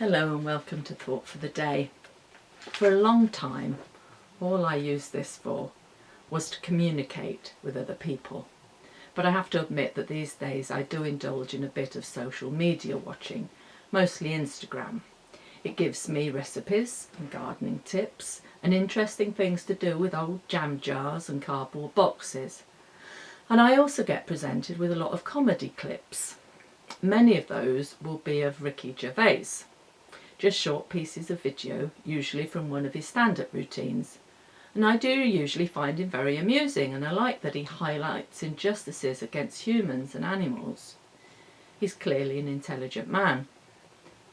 Hello and welcome to Thought for the Day. For a long time, all I used this for was to communicate with other people. But I have to admit that these days I do indulge in a bit of social media watching, mostly Instagram. It gives me recipes and gardening tips and interesting things to do with old jam jars and cardboard boxes. And I also get presented with a lot of comedy clips. Many of those will be of Ricky Gervais. Just short pieces of video, usually from one of his stand-up routines. And I do usually find him very amusing, and I like that he highlights injustices against humans and animals. He's clearly an intelligent man.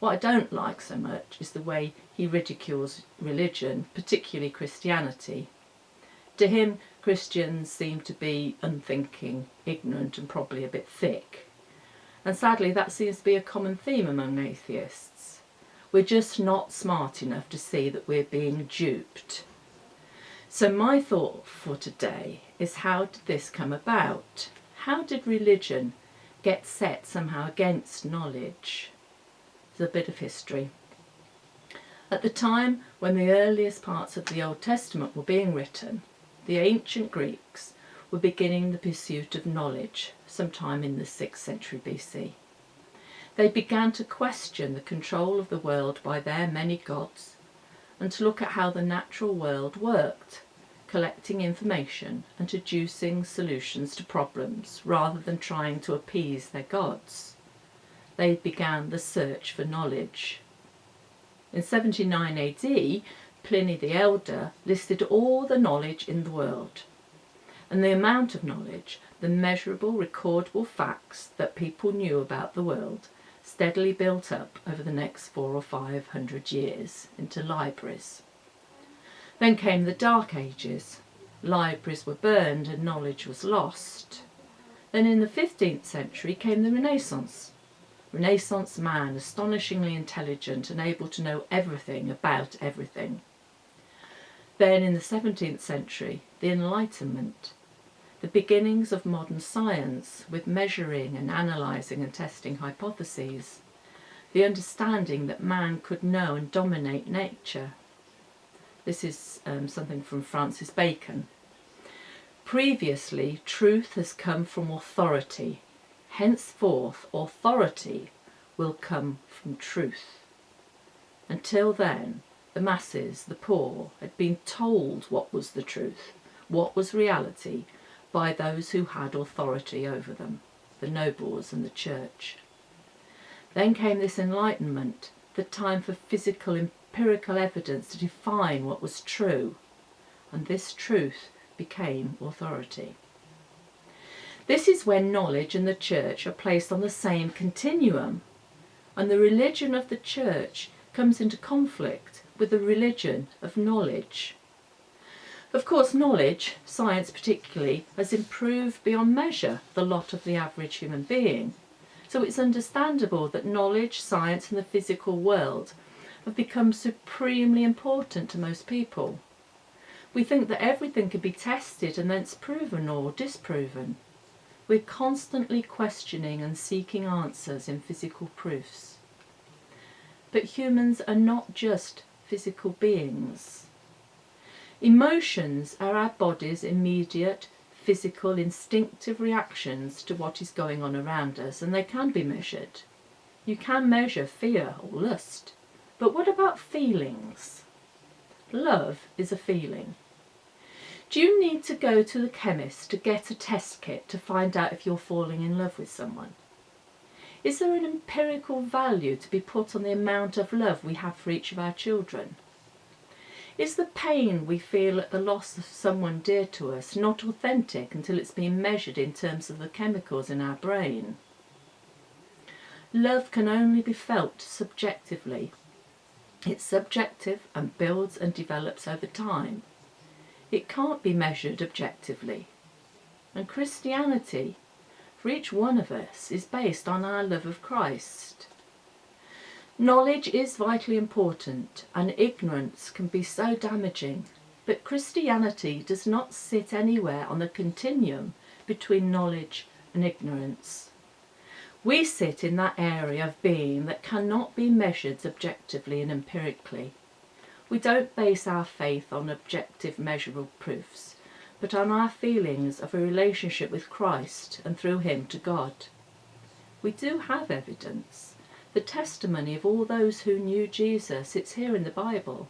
What I don't like so much is the way he ridicules religion, particularly Christianity. To him, Christians seem to be unthinking, ignorant and probably a bit thick. And sadly that seems to be a common theme among atheists. We're just not smart enough to see that we're being duped. So my thought for today is, how did this come about? How did religion get set somehow against knowledge? There's a bit of history. At the time when the earliest parts of the Old Testament were being written, the ancient Greeks were beginning the pursuit of knowledge sometime in the 6th century BC. They began to question the control of the world by their many gods and to look at how the natural world worked, collecting information and deducing solutions to problems rather than trying to appease their gods. They began the search for knowledge. In 79 AD, Pliny the Elder listed all the knowledge in the world, and the amount of knowledge, the measurable, recordable facts that people knew about the world, steadily built up over the next 400 or 500 years into libraries. Then came the Dark Ages. Libraries were burned and knowledge was lost. Then in the 15th century came the Renaissance. Renaissance man, astonishingly intelligent and able to know everything about everything. Then in the 17th century, the Enlightenment. The beginnings of modern science, with measuring and analysing and testing hypotheses, the understanding that man could know and dominate nature. This is something from Francis Bacon. Previously, truth has come from authority. Henceforth, authority will come from truth. Until then, the masses, the poor, had been told what was the truth, what was reality, by those who had authority over them, the nobles and the church. Then came this Enlightenment, the time for physical, empirical evidence to define what was true, and this truth became authority. This is when knowledge and the church are placed on the same continuum, and the religion of the church comes into conflict with the religion of knowledge. Of course, knowledge, science particularly, has improved beyond measure the lot of the average human being. So it's understandable that knowledge, science and the physical world have become supremely important to most people. We think that everything can be tested and then it's proven or disproven. We're constantly questioning and seeking answers in physical proofs. But humans are not just physical beings. Emotions are our body's immediate, physical, instinctive reactions to what is going on around us, and they can be measured. You can measure fear or lust, but what about feelings? Love is a feeling. Do you need to go to the chemist to get a test kit to find out if you're falling in love with someone? Is there an empirical value to be put on the amount of love we have for each of our children? Is the pain we feel at the loss of someone dear to us not authentic until it's been measured in terms of the chemicals in our brain? Love can only be felt subjectively. It's subjective and builds and develops over time. It can't be measured objectively. And Christianity, for each one of us, is based on our love of Christ. Knowledge is vitally important, and ignorance can be so damaging, but Christianity does not sit anywhere on the continuum between knowledge and ignorance. We sit in that area of being that cannot be measured objectively and empirically. We don't base our faith on objective measurable proofs, but on our feelings of a relationship with Christ and through him to God. We do have evidence. The testimony of all those who knew Jesus, it's here in the Bible.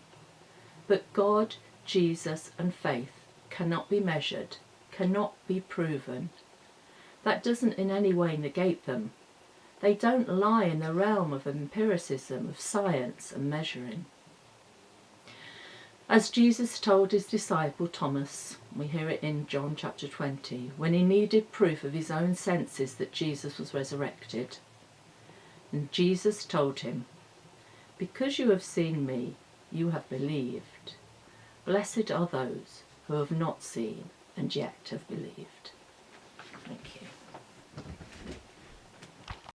But God, Jesus and faith cannot be measured, cannot be proven. That doesn't in any way negate them. They don't lie in the realm of empiricism, of science and measuring. As Jesus told his disciple Thomas, we hear it in John chapter 20, when he needed proof of his own senses that Jesus was resurrected. And Jesus told him, "Because you have seen me, you have believed. Blessed are those who have not seen and yet have believed." Thank you.